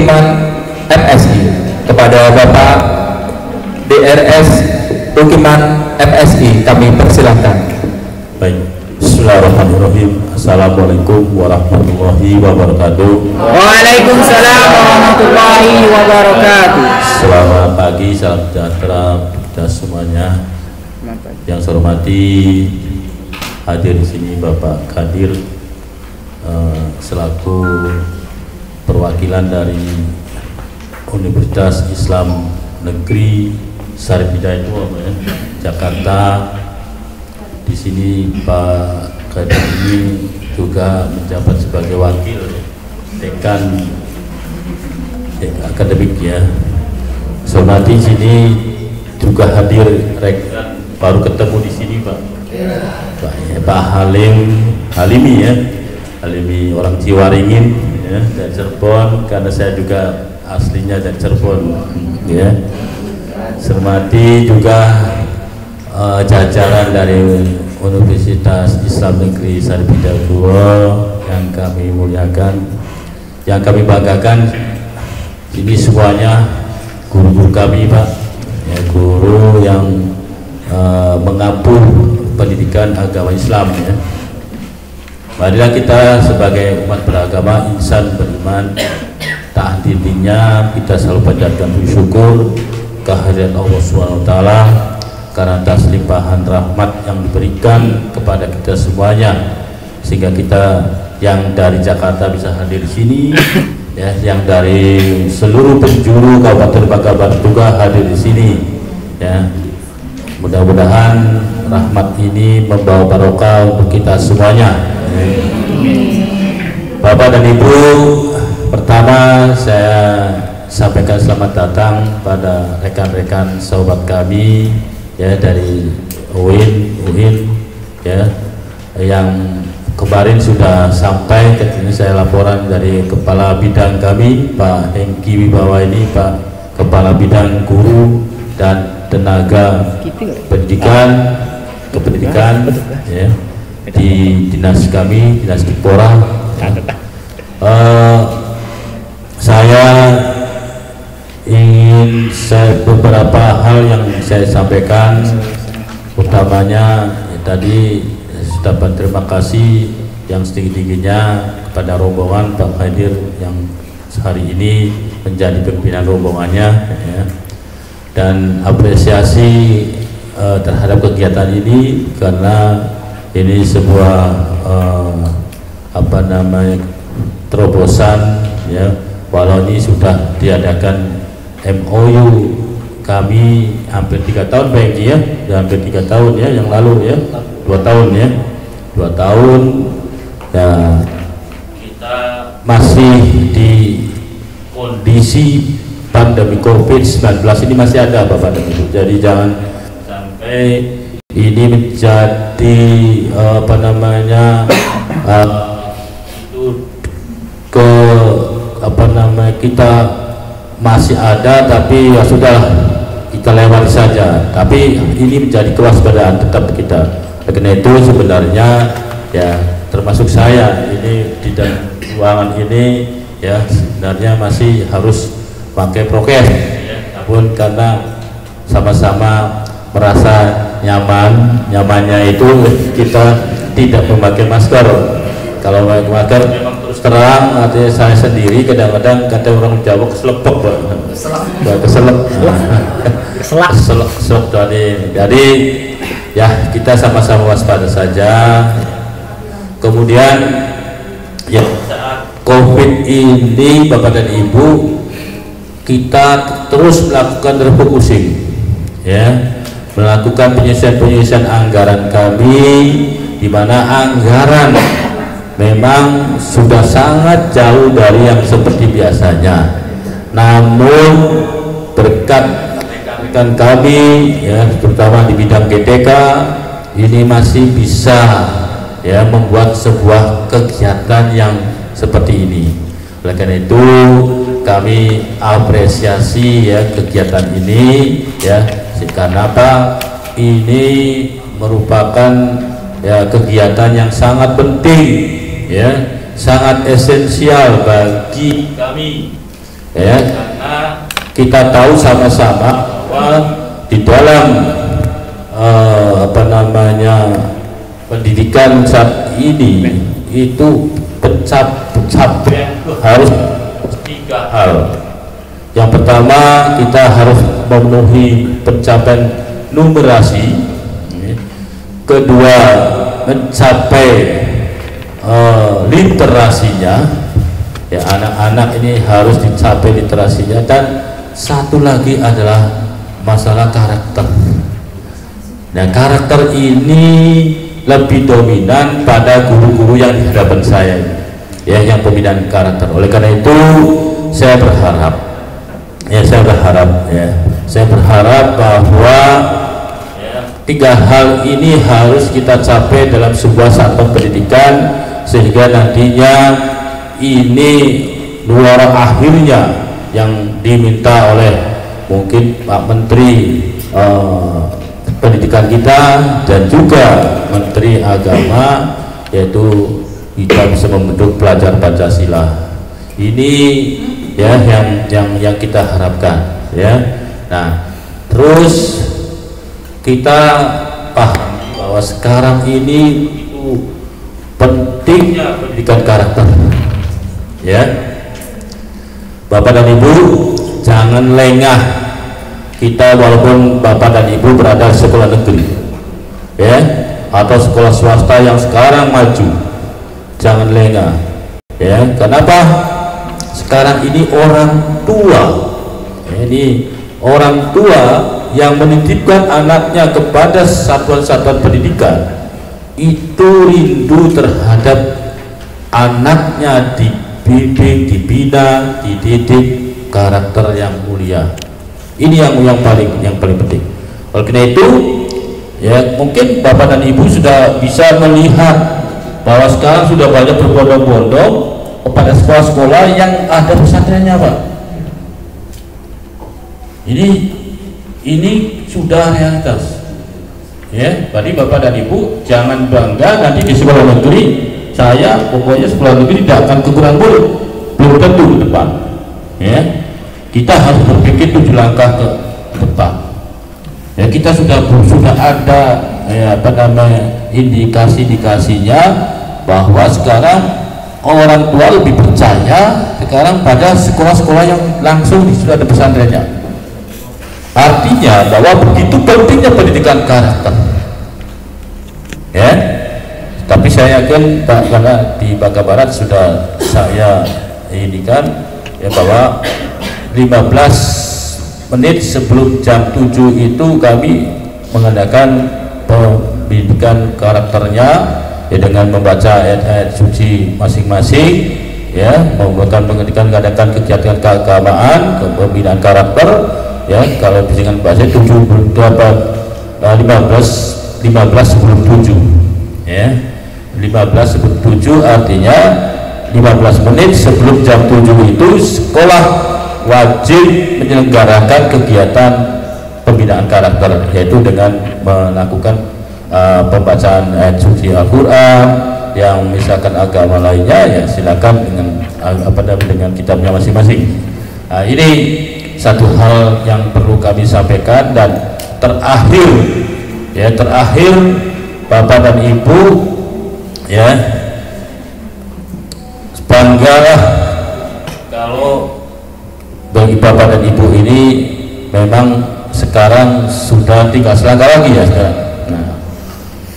Ukiman MSI. Kepada Bapak DRS Ukiman MSI kami persilahkan. Baik, bismillahirrahmanirrahim. Assalamualaikum warahmatullahi wabarakatuh. Waalaikumsalam warahmatullahi wabarakatuh. Selamat pagi, salam sejahtera kita semuanya. Yang saya hormati hadir di sini Bapak Kadir selaku perwakilan dari Universitas Islam Negeri Syarif Hidayat Jakarta. Di sini Pak Kadir ini juga menjabat sebagai wakil dekan akademik ya. Hormati sini juga hadir rekan baru ketemu di sini Pak Halimi ya. Halimi orang Ciwaringin ya, dari Cirebon, karena saya juga aslinya dari Cirebon ya. Hormati juga jajaran dari Universitas Islam Negeri Syarif Hidayat yang kami muliakan, yang kami banggakan. Ini semuanya guru-guru kami Pak ya, guru yang mengampu pendidikan agama Islam ya. Marilah kita sebagai umat beragama, insan beriman, tak henti-hentinya kita selalu panjatkan syukur kehadiran Allah SWT karena atas limpahan rahmat yang diberikan kepada kita semuanya, sehingga kita yang dari Jakarta bisa hadir di sini ya, yang dari seluruh penjuru Kabupaten Bangka juga hadir di sini ya. Mudah-mudahan rahmat ini membawa barokah untuk kita semuanya. Bapak dan Ibu, pertama saya sampaikan selamat datang pada rekan-rekan sahabat kami ya dari UIN ya, yang kemarin sudah sampai. Ini saya laporan dari kepala bidang kami Pak Hengki Wibawa, ini Pak Kepala Bidang Guru dan Tenaga Pendidikan Kependidikan ya, di dinas kami, dinas Dikpora. Saya ingin beberapa hal yang saya sampaikan, utamanya ya, tadi sudah berterima kasih yang setinggi-tingginya kepada rombongan Pak Hadir yang hari ini menjadi pimpinan rombongannya ya, dan apresiasi terhadap kegiatan ini karena ini sebuah terobosan ya, walau ini sudah diadakan MOU kami hampir 3 tahun Pak Engki ya, hampir 3 tahun ya yang lalu ya, 2 tahun ya, 2 tahun ya. Kita masih di kondisi pandemi COVID-19 ini, masih ada Bapak dan Ibu, jadi jangan sampai ini menjadi kita masih ada tapi ya sudah kita lewati saja, tapi ini menjadi kewaspadaan tetap kita. Karena itu sebenarnya ya termasuk saya ini di dalam ruangan ini ya sebenarnya masih harus pakai prokes ya, namun karena sama-sama merasa nyamannya itu kita tidak memakai masker. Kalau memakai masker memang terus terang, artinya saya sendiri kadang-kadang kata orang Jawa keselepok keselak jadi ya kita sama-sama waspada saja. Kemudian ya saat COVID ini Bapak dan Ibu, kita terus melakukan refocusing ya, melakukan penyelesaian anggaran kami, di mana anggaran memang sudah sangat jauh dari yang seperti biasanya, namun berkat rekan kami ya, terutama di bidang GTK ini masih bisa ya membuat sebuah kegiatan yang seperti ini. Oleh karena itu kami apresiasi ya kegiatan ini ya, karena apa? Ini merupakan ya kegiatan yang sangat penting ya, sangat esensial bagi kami ya, karena kita tahu sama-sama bahwa di dalam pendidikan saat ini itu pencapaian harus 3 hal. Yang pertama, kita harus memenuhi pencapaian numerasi. Kedua, mencapai literasinya, ya, anak-anak ini harus dicapai literasinya. Dan satu lagi adalah masalah karakter. Nah, karakter ini lebih dominan pada guru-guru yang di hadapan saya, ya, yang pembinaan karakter. Oleh karena itu saya berharap bahwa 3 hal ini harus kita capai dalam sebuah satuan pendidikan, sehingga nantinya ini luar akhirnya yang diminta oleh mungkin Pak Menteri Pendidikan kita dan juga Menteri Agama, yaitu kita bisa membentuk pelajar Pancasila. Ini ya yang kita harapkan, ya. Nah, terus kita paham bahwa sekarang ini itu pentingnya pendidikan karakter, ya. Bapak dan Ibu, jangan lengah. Kita walaupun Bapak dan Ibu berada di sekolah negeri, ya, atau sekolah swasta yang sekarang maju, jangan lengah, ya. Kenapa? Sekarang ini orang tua, ini orang tua yang menitipkan anaknya kepada satuan-satuan pendidikan itu rindu terhadap anaknya dibimbing, dibina, dididik karakter yang mulia. Ini yang paling penting. Oleh karena itu, ya, mungkin Bapak dan Ibu sudah bisa melihat bahwa sekarang sudah banyak berbondong-bondong kepada sekolah-sekolah yang ada pesantrennya, Pak. Ini sudah realitas, ya. Tadi Bapak dan Ibu jangan bangga nanti di sekolah negeri saya pokoknya sekolah negeri tidak akan kekurangan murid, belum tentu ke depan, ya. Kita harus berpikir 7 langkah ke depan, ya. Kita sudah ada indikasi-indikasinya bahwa sekarang orang tua lebih percaya sekarang pada sekolah-sekolah yang langsung sudah ada pesantrennya. Artinya bahwa begitu pentingnya pendidikan karakter, ya. Tapi saya yakin Pak, karena di Bangka Barat sudah saya indikan, ya, bahwa 15 menit sebelum jam 7 itu kami mengadakan pendidikan karakternya, ya, dengan membaca ayat-ayat suci masing-masing, ya, membuatkan pendidikan, mengadakan kegiatan keagamaan, pembinaan karakter, ya. Kalau dengan bahasa 15 sebelum 7, ya, 15 sebelum 7 artinya 15 menit sebelum jam 7 itu sekolah wajib menyelenggarakan kegiatan pembinaan karakter, yaitu dengan melakukan pembacaan ayat suci Al-Quran, yang misalkan agama lainnya, ya, silakan dengan kitabnya masing-masing. Nah, ini satu hal yang perlu kami sampaikan. Dan terakhir Bapak dan Ibu, ya, banggalah kalau bagi Bapak dan Ibu ini memang sekarang sudah tinggal selangkah lagi, ya, sekarang. Nah,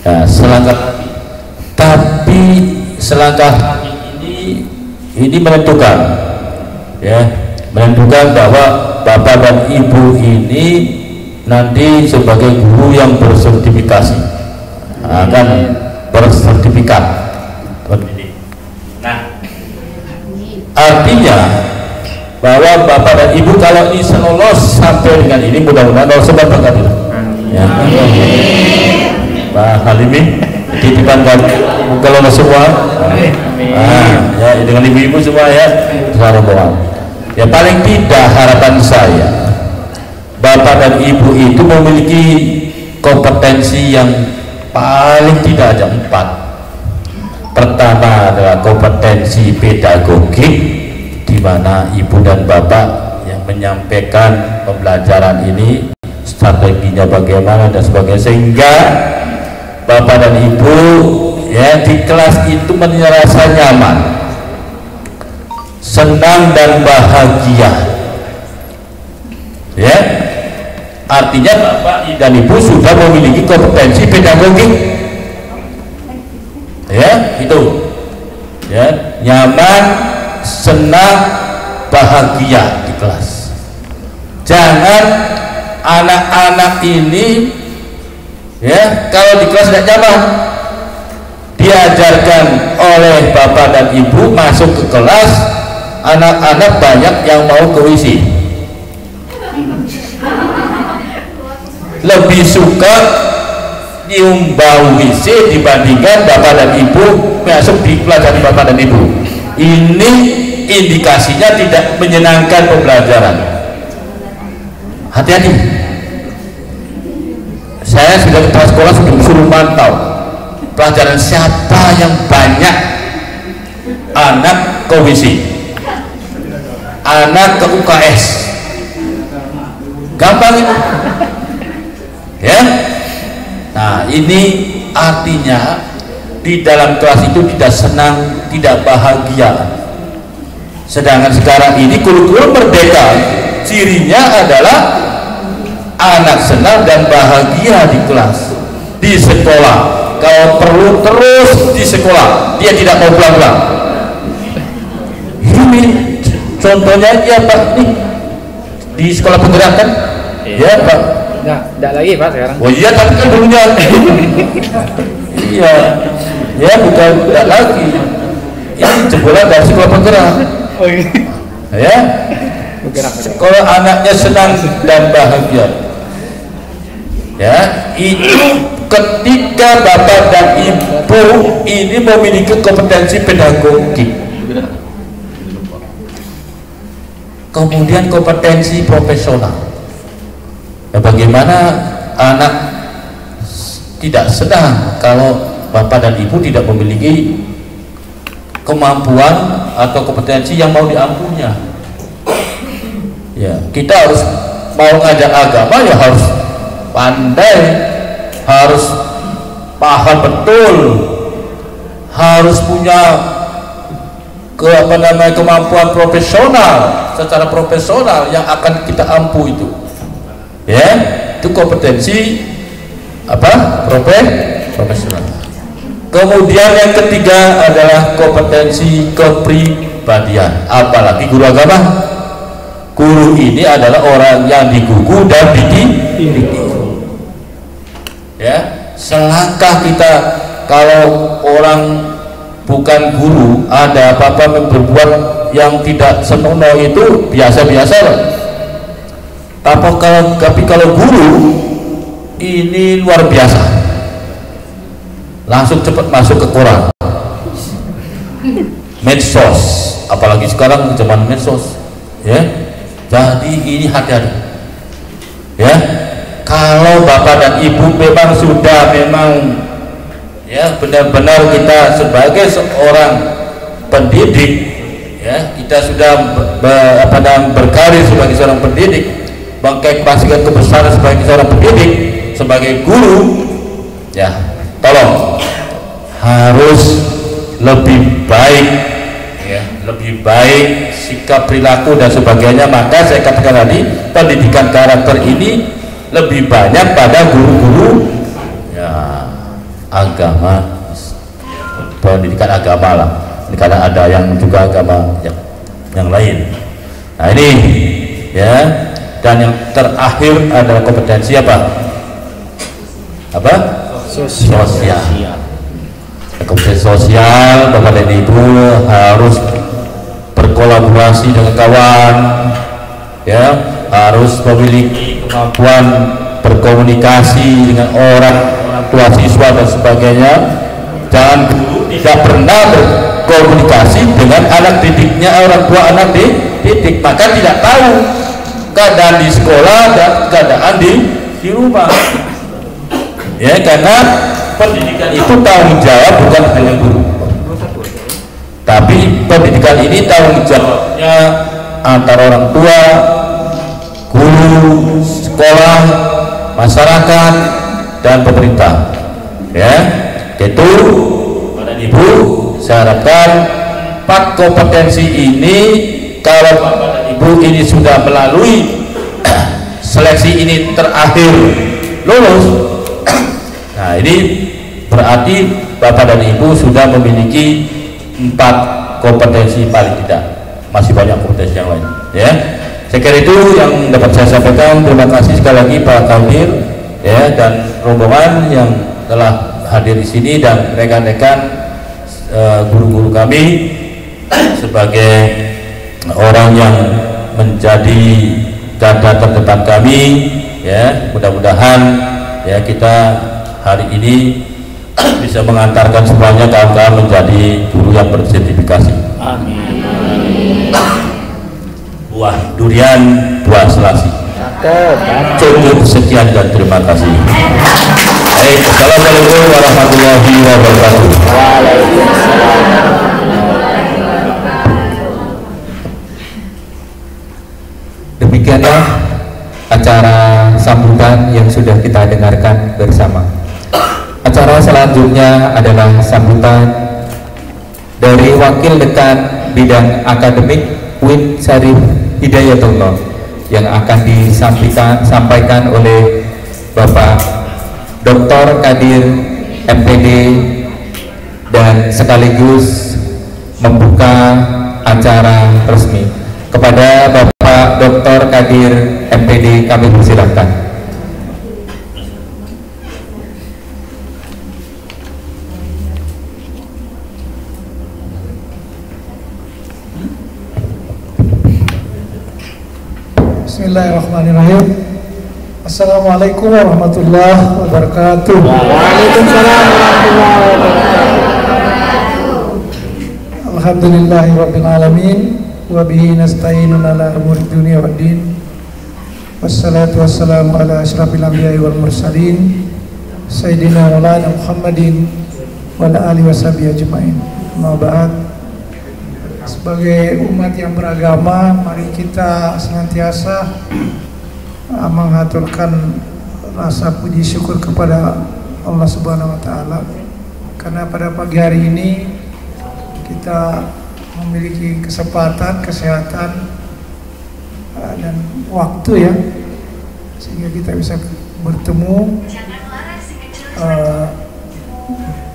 ya, selangkah lagi. Tapi selangkah ini menentukan, ya, menentukan bahwa Bapak dan Ibu ini nanti sebagai guru yang bersertifikasi, akan bersertifikat. Nah, artinya bahwa Bapak dan Ibu kalau ini lolos sampai dengan ini, mudah-mudahan lolos sempat berkat itu, ya. Pak Halimi titipan kami kalau semua, ya, dengan ibu-ibu semua, ya, ya, paling tidak harapan saya Bapak dan Ibu itu memiliki kompetensi yang paling tidak ada 4. Pertama adalah kompetensi pedagogik di di mana ibu dan bapak yang menyampaikan pembelajaran ini, strateginya bagaimana dan sebagainya, sehingga bapak dan ibu ya di kelas itu merasa nyaman, senang dan bahagia. Ya, artinya bapak dan ibu sudah memiliki kompetensi pedagogik. Ya, itu. Ya, nyaman, senang, bahagia di kelas. Jangan anak-anak ini ya kalau di kelas tidak nyaman, diajarkan oleh bapak dan ibu, masuk ke kelas anak-anak banyak yang mau ke WC, lebih suka nyium bau WC dibandingkan bapak dan ibu masuk di pelajaran bapak dan ibu. Ini indikasinya tidak menyenangkan pembelajaran. Hati-hati. Saya sudah ke sekolah, suruh mantau pelajaran siapa yang banyak anak ke WC, anak ke UKS, gampang itu ya. Nah, ini artinya di dalam kelas itu tidak senang, tidak bahagia. Sedangkan sekarang ini kurikulum merdeka, cirinya adalah anak senang dan bahagia di kelas, di sekolah. Kalau perlu terus di sekolah, dia tidak mau pulang-pulang. Ini contohnya ya Pak, nih di sekolah penggerak kan? Ya Pak. Enggak lagi Pak sekarang. Oh iya, tapi kan dulunya. Iya, ya bukan tidak lagi. Ini jebolan dari sekolah penggerak. Oh iya. Ya. Kalau anaknya senang dan bahagia, ya itu ketika bapak dan ibu ini memiliki kompetensi pedagogik, kemudian kompetensi profesional. Ya, bagaimana anak tidak senang kalau bapak dan ibu tidak memiliki kemampuan atau kompetensi yang mau diampunya. Ya, kita harus mau ngajak agama ya harus pandai, harus paham betul, harus punya kemampuan profesional, secara profesional yang akan kita ampu itu. Ya, itu kompetensi profesional. Kemudian yang ketiga adalah kompetensi kepribadian. Apalagi guru agama, guru ini adalah orang yang digugu dan dididik. Ya, selangkah kita kalau orang bukan guru ada apa-apa berbuat yang tidak senonoh itu biasa-biasa. Tapi kalau guru ini luar biasa, langsung cepat masuk ke koran, medsos, apalagi sekarang zaman medsos, ya. Jadi ini hati-hati, ya. Kalau bapak dan ibu memang sudah ya benar-benar kita sebagai seorang pendidik, ya kita sudah berkarir sebagai seorang pendidik, mengkalkulasikan kebesaran sebagai seorang pendidik, sebagai guru, ya tolong harus lebih baik, ya lebih baik sikap, perilaku dan sebagainya. Maka saya katakan tadi, pendidikan karakter ini lebih banyak pada guru-guru ya agama, pendidikan agama lah, karena ada yang juga agama yang lain. Nah ini ya. Dan yang terakhir adalah kompetensi sosial. Kompetensi sosial, bapak dan ibu harus berkolaborasi dengan kawan, ya harus memiliki kemampuan berkomunikasi dengan orang tua siswa dan sebagainya. Jangan guru tidak pernah berkomunikasi dengan anak didiknya, orang tua anak didik, maka tidak tahu keadaan di sekolah dan keadaan di rumah. Ya, karena pendidikan itu tanggung jawab bukan hanya guru, Tapi pendidikan ini tanggung jawabnya antara orang tua, guru, sekolah, masyarakat, dan pemerintah. Ya, itu Bapak dan Ibu, saya harapkan 4 kompetensi ini, kalau Bapak dan Ibu ini sudah melalui seleksi ini terakhir lulus, nah ini berarti Bapak dan Ibu sudah memiliki 4 kompetensi paling tidak, masih banyak kompetensi yang lain. Ya, saya kira itu yang dapat saya sampaikan. Terima kasih sekali lagi Pak Kaudir, ya, dan rombongan yang telah hadir di sini, dan rekan-rekan guru-guru kami sebagai orang yang menjadi garda terdepan kami. Ya, mudah-mudahan ya kita hari ini bisa mengantarkan semuanya kawan-kawan menjadi guru yang bersertifikasi. Amin. Buah durian, buah selasi. Cukup sekian dan terima kasih. Baik, assalamualaikum warahmatullahi wabarakatuh. Demikianlah acara sambutan yang sudah kita dengarkan bersama. Acara selanjutnya adalah sambutan dari Wakil Dekan Bidang Akademik UIN Syarif Hidayatullah yang akan disampaikan oleh Bapak Dr. Kadir MPD, dan sekaligus membuka acara resmi. Kepada Bapak Dr. Kadir MPD kami persilahkan. Bismillahirrahmanirrahim. Assalamualaikum warahmatullahi wabarakatuh. Waalaikumsalam warahmatullahi wabarakatuh. Alhamdulillahirabbil alamin wa bihi nasta'inu ala umuri dunya waddin. Wassalatu wassalamu ala asyrafil anbiya'i wal mursalin sayyidina maulana Muhammadin wa ala alihi washabihi ajmain. Amma ba'd. Sebagai umat yang beragama, mari kita senantiasa mengaturkan rasa puji syukur kepada Allah Subhanahu wa taala, karena pada pagi hari ini kita memiliki kesempatan, kesehatan, dan waktu ya, sehingga kita bisa bertemu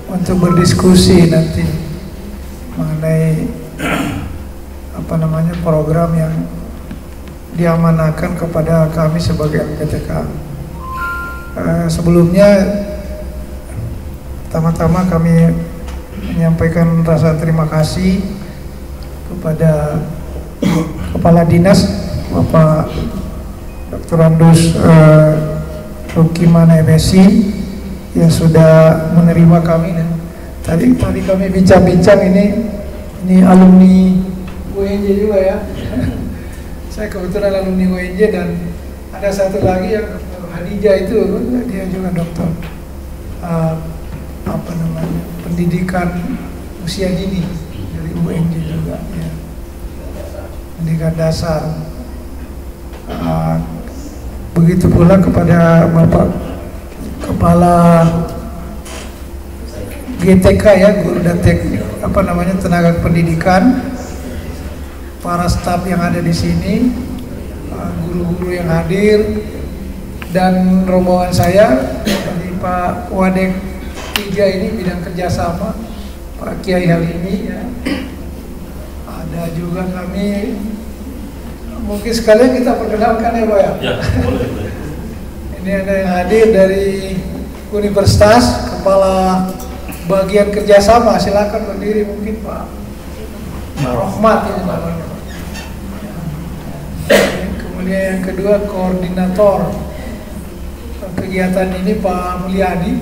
untuk berdiskusi nanti mengenai program yang diamanahkan kepada kami sebagai LPTK. Sebelumnya, pertama-tama kami menyampaikan rasa terima kasih kepada Kepala Dinas Bapak Dr. Andus Rukiman MSI yang sudah menerima kami, dan tadi kami bincang-bincang ini alumni UNJ juga ya. Saya kebetulan alumni UNJ, dan ada satu lagi yang Hadijah, itu dia juga dokter pendidikan usia dini dari UNJ juga ya. Pendidikan dasar. Begitu pula kepada Bapak Kepala GTK ya, guru dan tenaga pendidikan, para staf yang ada di sini, guru-guru yang hadir, dan rombongan saya dari Pak Wadek 3 ini bidang kerjasama, Pak Kiai Halimi ya. Ada juga kami, mungkin sekalian kita perkenalkan ya Pak ya. Ya, boleh. Ini ada yang hadir dari Universitas, Kepala Bagian Kerjasama, silakan berdiri mungkin Pak Rahmat ini Pak. Kemudian yang kedua koordinator kegiatan ini Pak Mulyadi.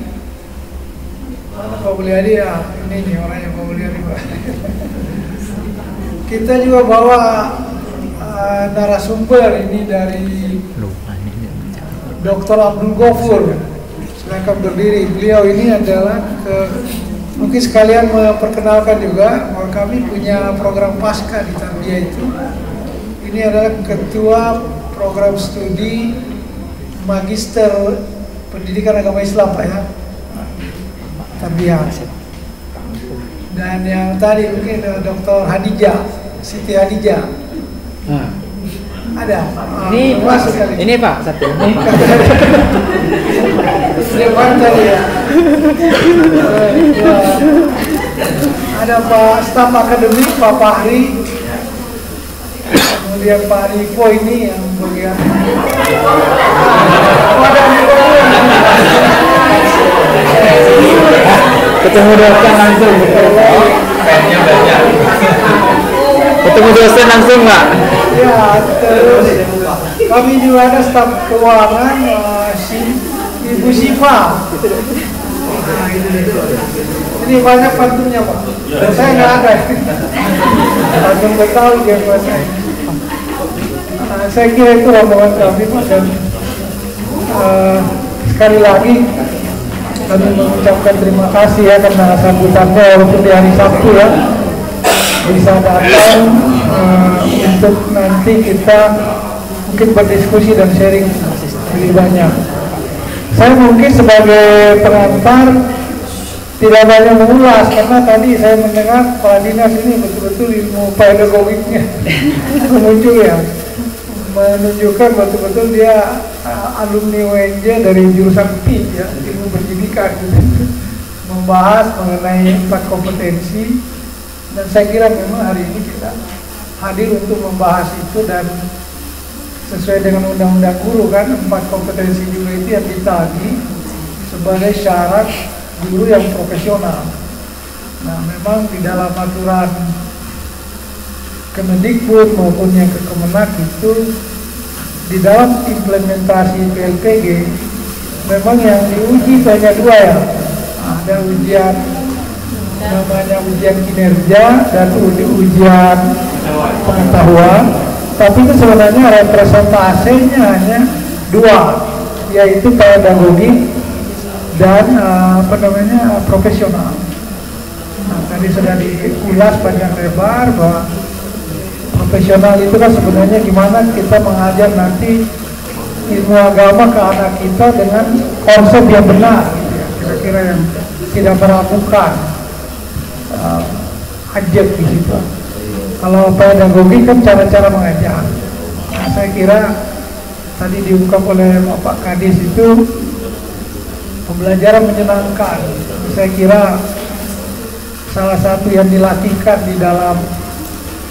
Mana Pak Mulyadi ya? Ini nih orangnya Pak Mulyadi Pak. Kita juga bawa narasumber ini dari Dr. Abdul Ghafur. Silakan berdiri. Beliau ini adalah mungkin sekalian memperkenalkan juga kami punya program pasca di Tarbiyah itu. Ini adalah ketua program studi Magister Pendidikan Agama Islam, Pak ya, Tarbiyah. Dan yang tadi mungkin Dr. Hadijah, Siti Hadijah. Ada. Ini Pak satu. Ini Pak tadi ya. Ada Pak staf akademik Pak Fahri. Kemudian Pak Rifo ini yang bagian. Ketemu dosen langsung. Pennya banyak. Ketemu dosen langsung Pak. Ya, terus kami juga ada staf keuangan Ibu Siva. Nah, ini banyak pantunnya Pak. Saya nggak ada. Pantun Betawi dia buat saya. Nah, saya kira itu rombongan kami Pak, dan sekali lagi kami mengucapkan terima kasih ya karena sambutannya walaupun di hari Sabtu ya bisa datang untuk nanti kita mungkin berdiskusi dan sharing lebih banyak. Saya mungkin sebagai pengantar tidak banyak mengulas karena tadi saya mendengar Pak Dinas ini betul-betul ilmu pedagogiknya muncul ya, menunjukkan betul-betul dia alumni UNJ dari jurusan PIP ya, ilmu pendidikan gitu. Membahas mengenai 4 kompetensi, dan saya kira memang hari ini kita hadir untuk membahas itu, dan sesuai dengan undang-undang guru kan 4 kompetensi juga itu yang ditagih sebagai syarat guru yang profesional. Nah memang di dalam aturan Kemendikbud maupun yang ke Kemenak itu di dalam implementasi PLPG memang yang diuji hanya 2 ya. Ada ujian namanya ujian kinerja dan ujian pengetahuan, tapi itu sebenarnya representasinya hanya 2, yaitu pedagogik dan profesional. Nah, tadi sudah diulas panjang lebar bahwa profesional itu kan sebenarnya gimana kita mengajar nanti ilmu agama ke anak kita dengan konsep yang benar gitu ya, kira-kira yang tidak meragukan ajak di situ. Kalau pedagogi kan cara-cara mengajar. Nah, saya kira tadi diungkap oleh Bapak Kadis itu pembelajaran menyenangkan. Saya kira salah satu yang dilatihkan di dalam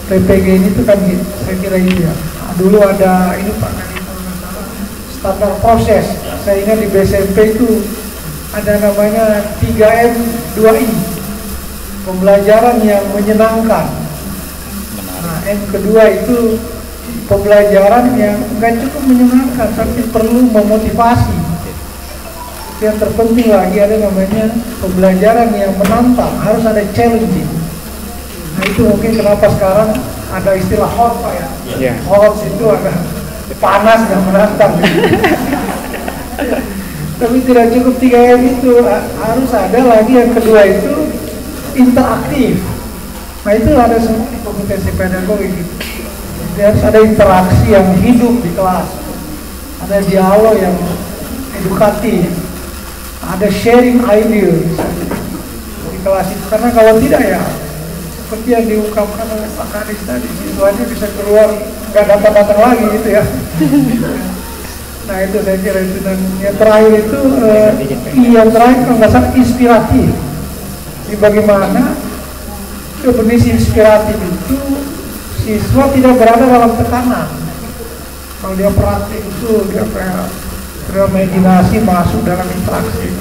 PPG ini itu kan saya kira ini ya. Nah, dulu ada ini Pak Kadis standar proses. Saya ingat di BSMP itu ada namanya 3M 2I, pembelajaran yang menyenangkan. Nah, M kedua itu pembelajaran yang nggak cukup menyenangkan, tapi perlu memotivasi. Yang terpenting lagi ada namanya pembelajaran yang menantang, harus ada challenging. Nah itu mungkin kenapa sekarang ada istilah hot Pak ya. Yeah. Hot itu ada panas dan menantang. Tapi tidak cukup 3M itu, harus ada lagi yang kedua itu interaktif. Nah itu ada semua di kompetensi pedagogi gitu. Jadi harus ada interaksi yang hidup di kelas, ada dialog yang edukatif, ada sharing ide di kelas itu. Karena kalau tidak ya seperti yang diungkapkan oleh Pak Kadis tadi, siswanya bisa keluar nggak datang-datang lagi gitu ya. Nah itu saya kira itu. Dan yang terakhir itu yang terakhir kalau nggak salah inspiratif. Jadi bagaimana definisi inspiratif itu siswa tidak berada dalam tekanan. Kalau dia praktik itu dia berimajinasi masuk dalam interaksi.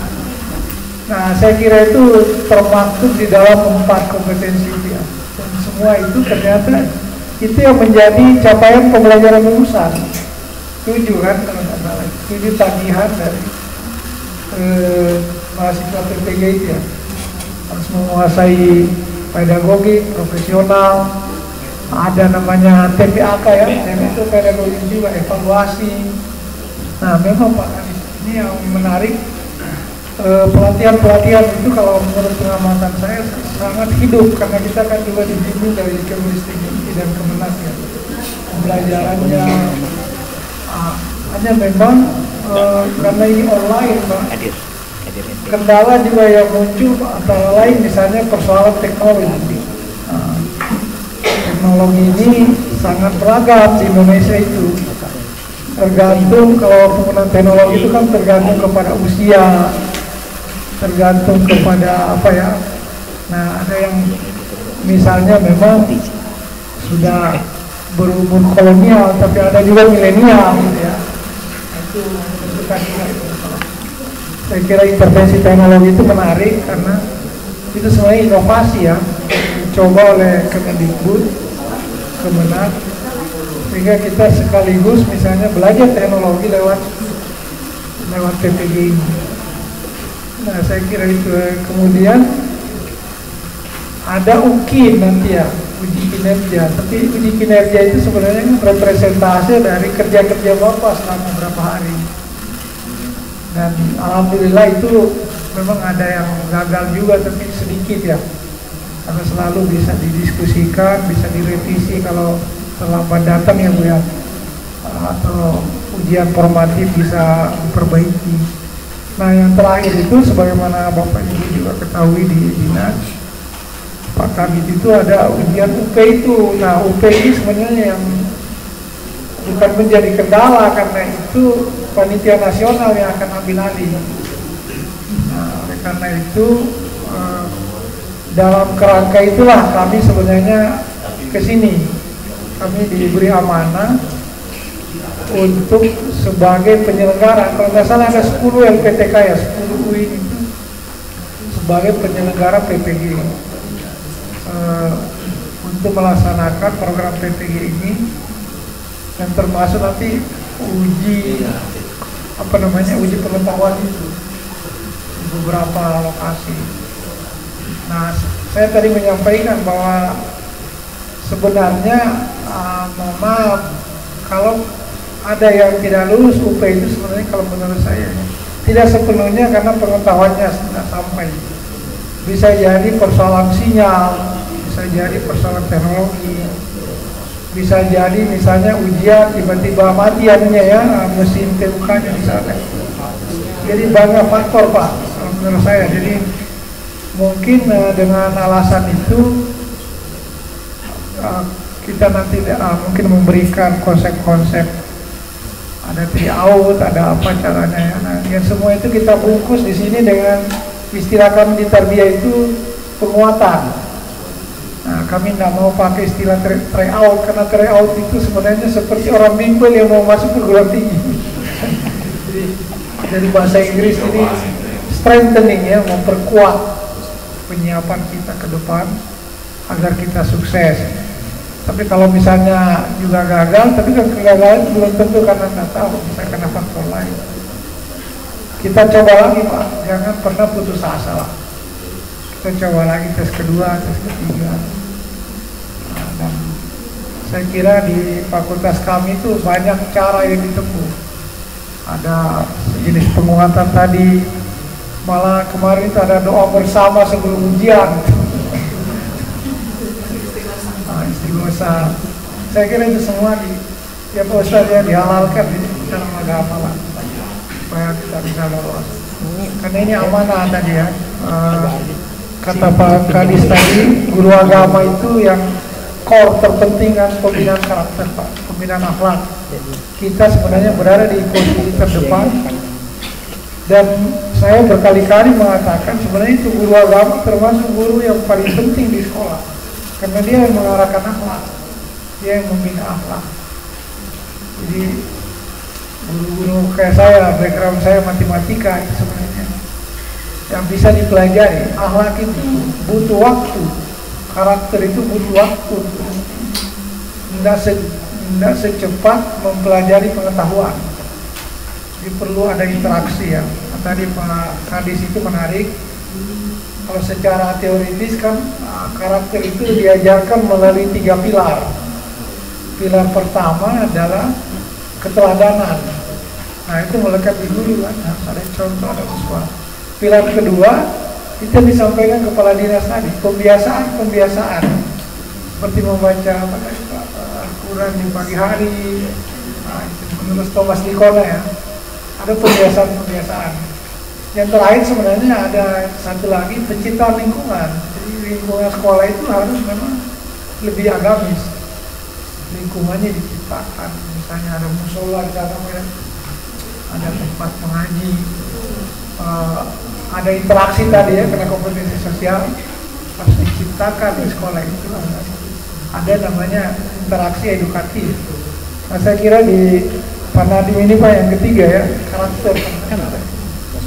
Nah saya kira itu termaktub di dalam 4 kompetensi dia. Dan semua itu ternyata itu yang menjadi capaian pembelajaran lulusan. 7 kan kalau nggak salah, 7 tagihan dari mahasiswa PPG itu ya. Harus menguasai pedagogi, profesional, ada namanya TPAK ya, yang itu pedagogi juga, evaluasi. Nah memang Pak Kadis ini yang menarik, pelatihan-pelatihan itu kalau menurut pengamatan saya sangat hidup, karena kita kan juga dibimbing dari Kemdikbud dan Kemenak ya. Pembelajarannya hanya memang karena ini online Pak, kendala juga yang muncul antara lain misalnya persoalan teknologi. Teknologi ini sangat beragam di Indonesia itu, tergantung kalau penggunaan teknologi itu kan tergantung kepada usia, tergantung kepada apa ya. Nah ada yang misalnya memang sudah berumur kolonial, tapi ada juga milenial gitu ya. Itu menentukan juga itu. Saya kira intervensi teknologi itu menarik karena itu sebenarnya inovasi ya, dicoba oleh Kemdikbud, Kemenak, sehingga kita sekaligus misalnya belajar teknologi lewat PPG ini. Nah saya kira itu. Kemudian ada UKIN nanti ya, uji kinerja. Tapi uji kinerja itu sebenarnya representasi dari kerja-kerja Bapak selama beberapa hari. Dan alhamdulillah itu memang ada yang gagal juga, tapi sedikit ya. Karena selalu bisa didiskusikan, bisa direvisi kalau terlambat datang ya Bu ya. Atau ujian formatif bisa diperbaiki. Nah yang terakhir itu sebagaimana Bapak Ibu juga ketahui di dinas Pak Kabit itu ada ujian UP itu. Nah UP ini sebenarnya yang bukan menjadi kendala karena itu panitia nasional yang akan ambil alih. Nah oleh karena itu dalam kerangka itulah kami sebenarnya ke sini. Kami diberi amanah untuk sebagai penyelenggara. Kalau nggak salah ada 10 LPTK ya, 10 UIN itu sebagai penyelenggara PPG untuk melaksanakan program PPG ini, dan termasuk nanti uji uji pengetahuan itu di beberapa lokasi. Nah saya tadi menyampaikan bahwa sebenarnya mohon maaf kalau ada yang tidak lulus UP itu sebenarnya kalau menurut saya tidak sepenuhnya karena pengetahuannya tidak sampai. Bisa jadi persoalan sinyal, bisa jadi persoalan teknologi, bisa jadi misalnya ujian tiba-tiba matiannya ya mesin TUK-nya misalnya. Jadi banyak faktor Pak menurut saya. Jadi mungkin dengan alasan itu kita nanti mungkin memberikan konsep-konsep, ada tri-out, ada apa caranya ya. Nah, yang semua itu kita bungkus di sini dengan istilah kami di Tarbiyah itu penguatan. Nah, kami tidak mau pakai istilah try-out karena try-out itu sebenarnya seperti orang bimbel yang mau masuk perguruan tinggi. Jadi bahasa Inggris ini strengthening ya, memperkuat penyiapan kita ke depan agar kita sukses. Tapi kalau misalnya juga gagal, tapi kan kegagalan belum tentu karena nggak tahu, bisa karena faktor lain. Kita coba lagi Pak, jangan pernah putus asa lah. Kita coba lagi tes kedua, tes ketiga. Nah, dan saya kira di fakultas kami itu banyak cara yang ditempuh. Ada jenis penguatan tadi, malah kemarin itu ada doa bersama sebelum ujian. Istighosah. Saya kira itu semua ya Pak Ustaz ya dihalalkan di dalam agama lah, supaya kita bisa lolos. Karena ini amanah tadi ya. Kata Pak Kadis tadi, guru agama itu yang core terpenting kan pembinaan karakter Pak, pembinaan akhlak. Kita sebenarnya berada di posisi terdepan, dan saya berkali-kali mengatakan sebenarnya itu guru agama termasuk guru yang paling penting di sekolah, karena dia yang mengarahkan akhlak, dia yang membina akhlak. Jadi guru-guru kayak saya, background saya matematika itu sebenarnya yang bisa dipelajari. Akhlak itu butuh waktu, karakter itu butuh waktu, tidak secepat mempelajari pengetahuan. Jadi perlu ada interaksi ya. Tadi Pak Kadis itu menarik. Kalau secara teoritis kan karakter itu diajarkan melalui 3 pilar. Pilar pertama adalah keteladanan. Nah itu melekat di guru kan, ada contoh, ada sesuatu. pilar kedua kita disampaikan kepala dinas tadi, pembiasaan seperti membaca Al-Quran di pagi hari. Nah, itu menurut Thomas Dikona ya, ada pembiasaan. Yang terakhir sebenarnya ada satu lagi, penciptaan lingkungan. Jadi lingkungan sekolah itu harus memang lebih agamis. Lingkungannya diciptakan, misalnya ada musola di sana, ada tempat mengaji, ada interaksi tadi ya, karena kompetensi sosial harus diciptakan di sekolah itu. Ada namanya interaksi edukatif. Nah, saya kira di Pak Nadiem ini Pak yang ketiga ya,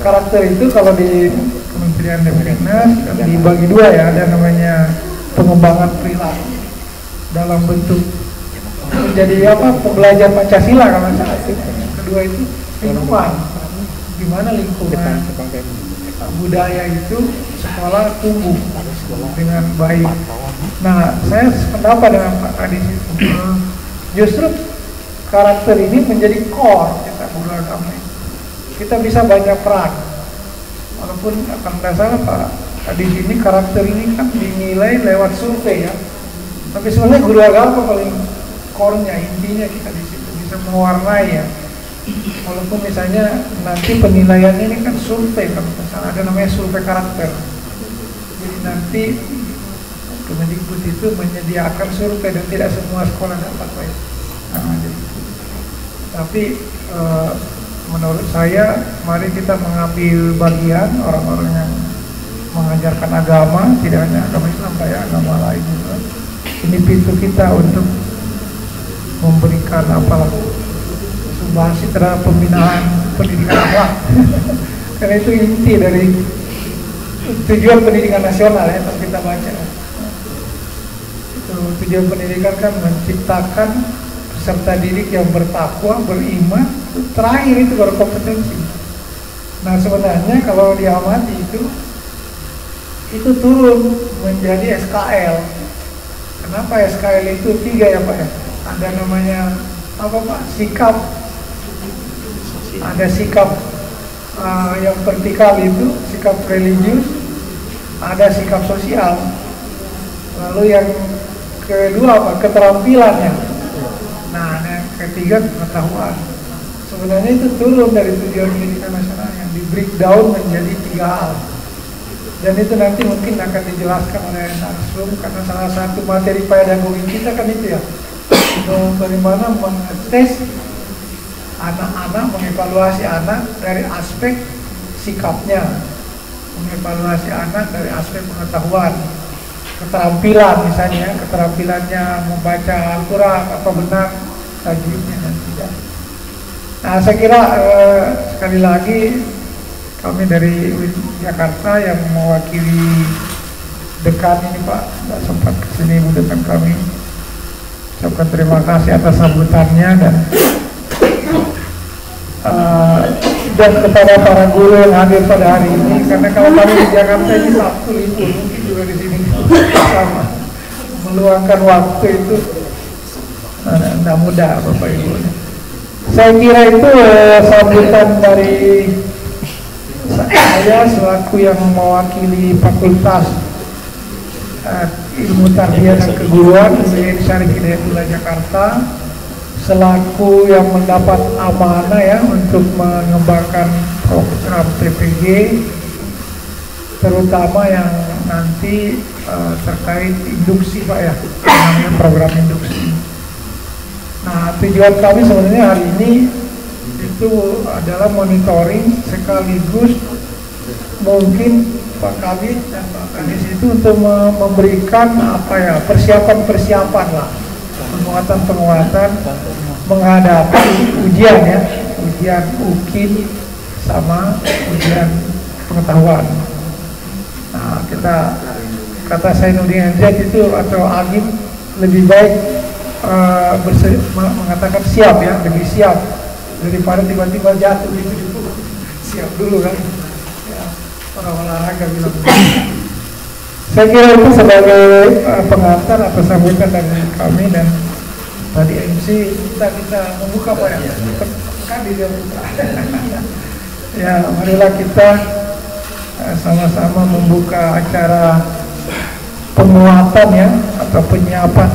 karakter itu kalau di Kementerian Depdiknas dibagi dua ya, ada namanya pengembangan perilaku dalam bentuk menjadi pembelajar Pancasila kalau salah itu. Kedua itu lingkungan, gimana lingkungan budaya itu sekolah tumbuh dengan baik. Nah, saya sependapat dengan Pak Kadis itu, justru karakter ini menjadi core kita guru agama. Kita bisa banyak peran, walaupun akan dasarnya Pak Kadis ini karakter ini kan dinilai lewat survei ya. Tapi sebenarnya guru agama paling core-nya, intinya kita di situ bisa mewarnai ya. Walaupun misalnya nanti penilaiannya ini kan survei, kalau misalnya ada namanya survei karakter. Jadi nanti Kemendikbud itu menyediakan survei dan tidak semua sekolah dapat Pak. Nah, jadi, tapi menurut saya mari kita mengambil bagian orang-orang yang mengajarkan agama, tidak hanya agama Islam, kayak agama lain juga. Ini pintu kita untuk memberikan sumbangsi terhadap pembinaan pendidikan akhlak. Karena itu inti dari tujuan pendidikan nasional ya, kalau kita baca. Itu tujuan pendidikan kan menciptakan peserta didik yang bertakwa, beriman. Terakhir itu baru kompetensi. Nah, sebenarnya kalau diamati itu turun menjadi SKL. Kenapa SKL itu 3 ya Pak ya? Ada namanya apa Pak? Sikap. Ada sikap yang vertikal itu sikap religius, ada sikap sosial. Lalu yang kedua apa? Keterampilannya. Nah, yang ketiga pengetahuan. Sebenarnya itu turun dari tujuan pendidikan nasional yang di breakdown menjadi 3 hal. Dan itu nanti mungkin akan dijelaskan oleh Narsum, karena salah satu materi pedagogi kita kan itu ya, bagaimana mengetes anak-anak, mengevaluasi anak dari aspek sikapnya, mengevaluasi anak dari aspek pengetahuan, keterampilan misalnya, keterampilannya membaca Al-Quran, apa benar tajwidnya dan tidak. Nah, saya kira sekali lagi kami dari Jakarta yang mewakili dekan ini Pak, tidak sempat kesini dekan kami, ucapkan terima kasih atas sambutannya dan kepada para guru yang hadir pada hari ini, karena kalau kami di Jakarta ini Sabtu libur, mungkin juga di sini sama meluangkan waktu itu tidak mudah Bapak Ibu. Saya kira itu sambutan dari saya selaku yang mewakili Fakultas Ilmu Tarbiyah dan Keguruan UIN Syarif Hidayatullah Jakarta, selaku yang mendapat amanah ya untuk mengembangkan program TPG, terutama yang nanti terkait induksi Pak ya, namanya program induksi. Nah, tujuan kami sebenarnya hari ini itu adalah monitoring sekaligus mungkin Pak Kabid dan Pak Kadis itu untuk memberikan persiapan lah, penguatan menghadapi ujian ya, ujian UKIN sama ujian pengetahuan. Nah, kata Zainuddin MZ itu atau Agim lebih baik mengatakan siap ya, lebih siap daripada tiba-tiba jatuh gitu. Siap dulu kan ya, orang olahraga bilang. Saya kira itu sebagai pengantar atau sambutan dari kami, dan tadi MC kita membuka Pak ya, kan dia buka. Ya, marilah kita sama-sama membuka acara penguatan ya atau penyiapan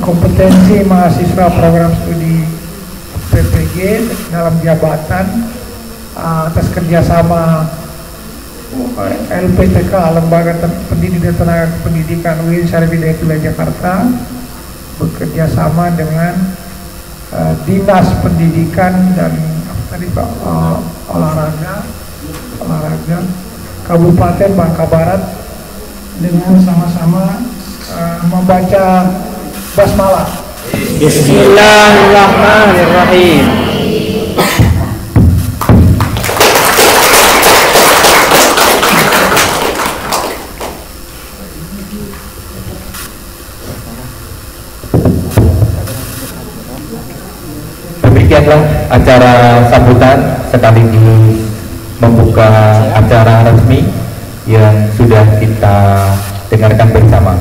kompetensi mahasiswa program studi PPG dalam jabatan atas kerjasama LPTK, Lembaga Pendidikan Tenaga Pendidikan UIN Syarif Hidayatullah Jakarta, bekerja sama dengan Dinas Pendidikan dan olahraga Kabupaten Bangka Barat dengan sama-sama membaca basmalah. Bismillahirrahmanirrahim. Demikianlah acara sambutan sekaligus membuka acara resmi yang sudah kita dengarkan bersama.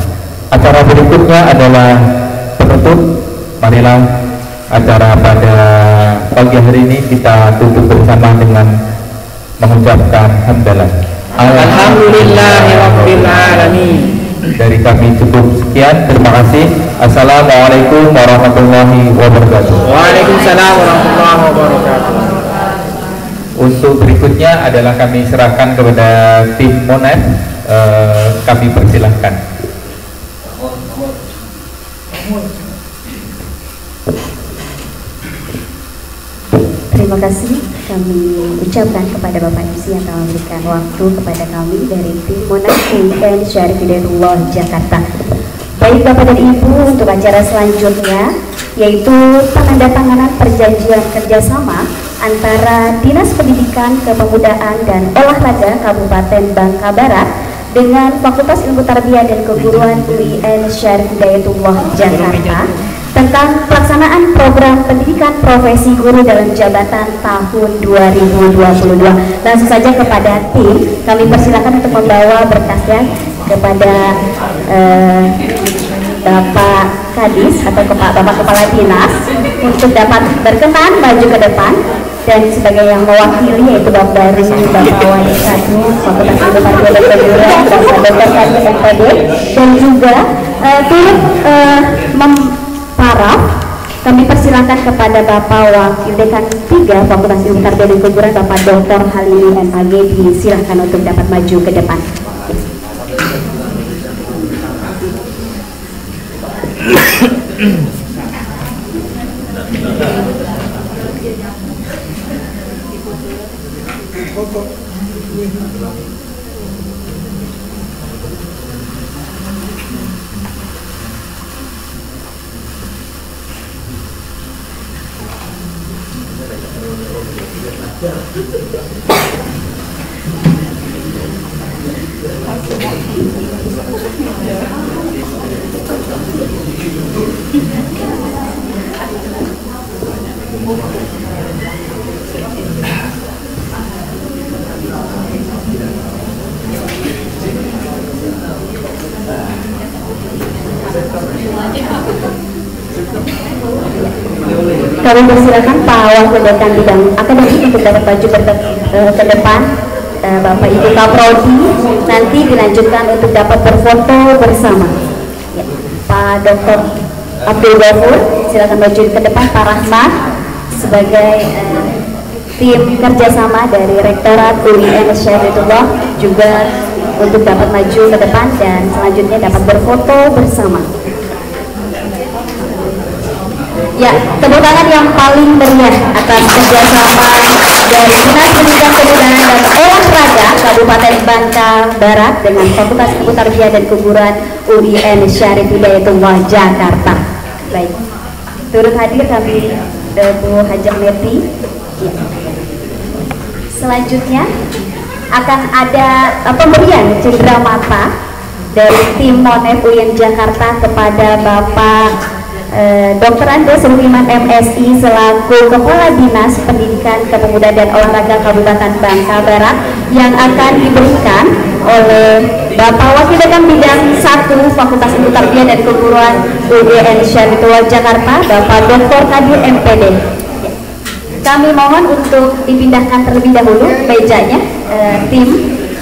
Acara berikutnya adalah penutup. Marilah acara pada pagi hari ini kita tutup bersama dengan mengucapkan hamdalah. Alhamdulillahirabbil alamin. Dari kami cukup sekian, terima kasih. Assalamualaikum warahmatullahi wabarakatuh. Waalaikumsalam warahmatullahi wabarakatuh. Untuk berikutnya adalah kami serahkan kepada tim Monef. Kami persilahkan. Terima kasih kami ucapkan kepada Bapak MC yang telah memberikan waktu kepada kami dari tim Monef UIN Syarif Hidayatullah Jakarta. Baik Bapak dan Ibu, untuk acara selanjutnya yaitu penandatanganan perjanjian kerjasama antara Dinas Pendidikan, Kepemudaan dan Olahraga Kabupaten Bangka Barat dengan Fakultas Ilmu Tarbiyah dan Keguruan UIN Syarif Hidayatullah Jakarta tentang pelaksanaan program pendidikan profesi guru dalam jabatan tahun 2022. Langsung saja kepada tim, kami persilakan untuk membawa berkasnya kepada Bapak Kadis atau Bapak Kepala Dinas untuk dapat berkenan maju ke depan, dan sebagai yang mewakili yaitu Bapak Wali Kadu Fakultas Ilmu Tarbiyah dan Keguruan, Bapak Dr. Kadis MPD, dan juga turut memparaf kami persilakan kepada Bapak Wakil Dekan 3 Fakultas Ilmu Tarbiyah dan Keguruan, Bapak Dr. Halimi MAG, disilahkan untuk dapat maju ke depan. Kami persilakan Pak Wakil Dekan Bidang Akademik untuk dapat maju ke depan. Bapak Ibu Kaprodi nanti dilanjutkan untuk dapat berfoto bersama. Ya, Pak Dr. Abdul Ghafur silakan maju ke depan. Pak Rahmat sebagai tim kerjasama dari Rektorat UIN Syarif Hidayatullah juga untuk dapat maju ke depan dan selanjutnya dapat berfoto bersama. Ya, tepuk tangan yang paling meriah atas kerjasama dari Dinas Pendidikan, Kepemudaan dan Olahraga Kabupaten Bangka Barat dengan Fakultas Ilmu Tarbiyah dan Keguruan UIN Syarif Hidayatullah Jakarta. Baik, turut hadir kami Bu Hajah Meti. Ya. Selanjutnya akan ada pemberian cendera mata dari tim Monef UIN Jakarta kepada Bapak Dr. Andes Ruhiman MSI selaku Kepala Dinas Pendidikan, Kepemudaan dan Olahraga Kabupaten Bangka Barat, yang akan diberikan oleh Bapak Wakil Dekan Bidang 1 Fakultas Ilmu Tarbiyah dan Keguruan UIN Syarif Hidayatullah Jakarta, Bapak Dr. Kadir MPD. Kami mohon untuk dipindahkan terlebih dahulu mejanya, tim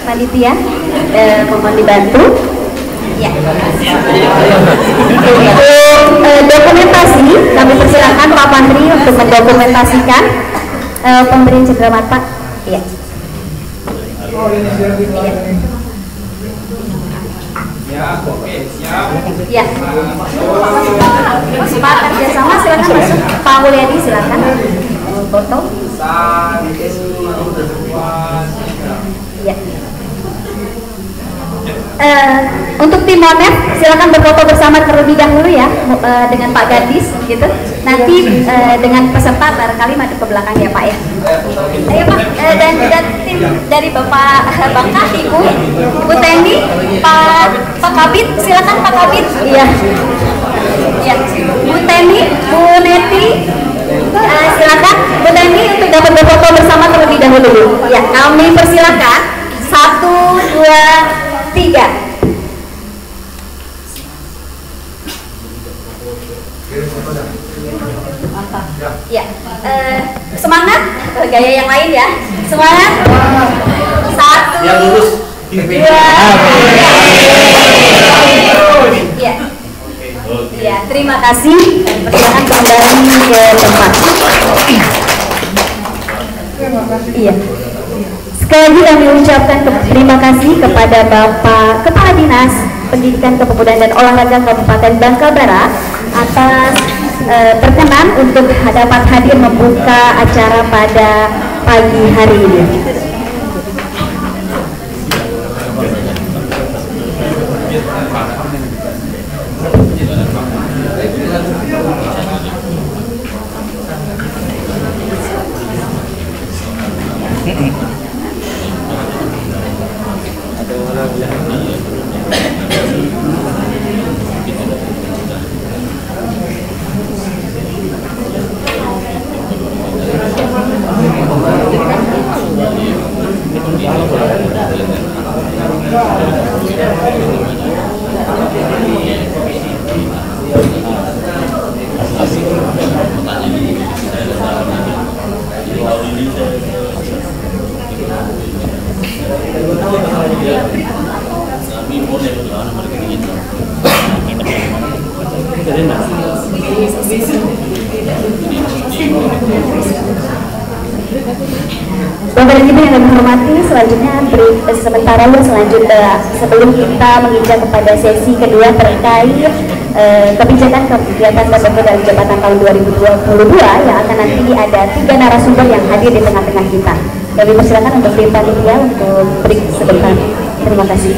panitia, mohon dibantu. Ya. Dokumentasi, kami persilakan Pak Pandri untuk mendokumentasikan pemberian cenderamata. Ya. Ya. Pak kerjasama silakan masuk. Pak Mulyadi silakan foto. Ya. Untuk tim Monet silakan berfoto bersama terlebih dahulu ya, dengan Pak Gadis gitu. Nanti dengan peserta barangkali maju ke belakang ya Pak ya. Ayo Pak, dan juga tim dari Bapak Bangka, Ibu Teni, Pak Kabit, silakan Pak Kabit. Iya. Ya. Bu Teni, Bu Neti, silakan Bu Teni untuk dapat berfoto bersama terlebih dahulu. Ya, kami persilakan 1, 2, 3. Ya, semangat, gaya yang lain ya. Semangat. 1, 2, 3. Ya. Ya, terima kasih. Persilakan kembali ke tempat. Iya. Sekali lagi kami ucapkan terima kasih kepada Bapak Kepala Dinas Pendidikan Kepemudaan dan Olahraga Kabupaten Bangka Barat atas berkenan untuk dapat hadir membuka acara pada pagi hari ini. Bapak dan Ibu yang kami hormati, selanjutnya sebelum kita menginjak kepada sesi kedua terkait kebijakan kegiatan kepemudaan jabatan tahun 2022 yang akan nanti ada 3 narasumber yang hadir di tengah-tengah kita. Kami persilakan untuk tim panitia untuk break sebentar. Terima kasih.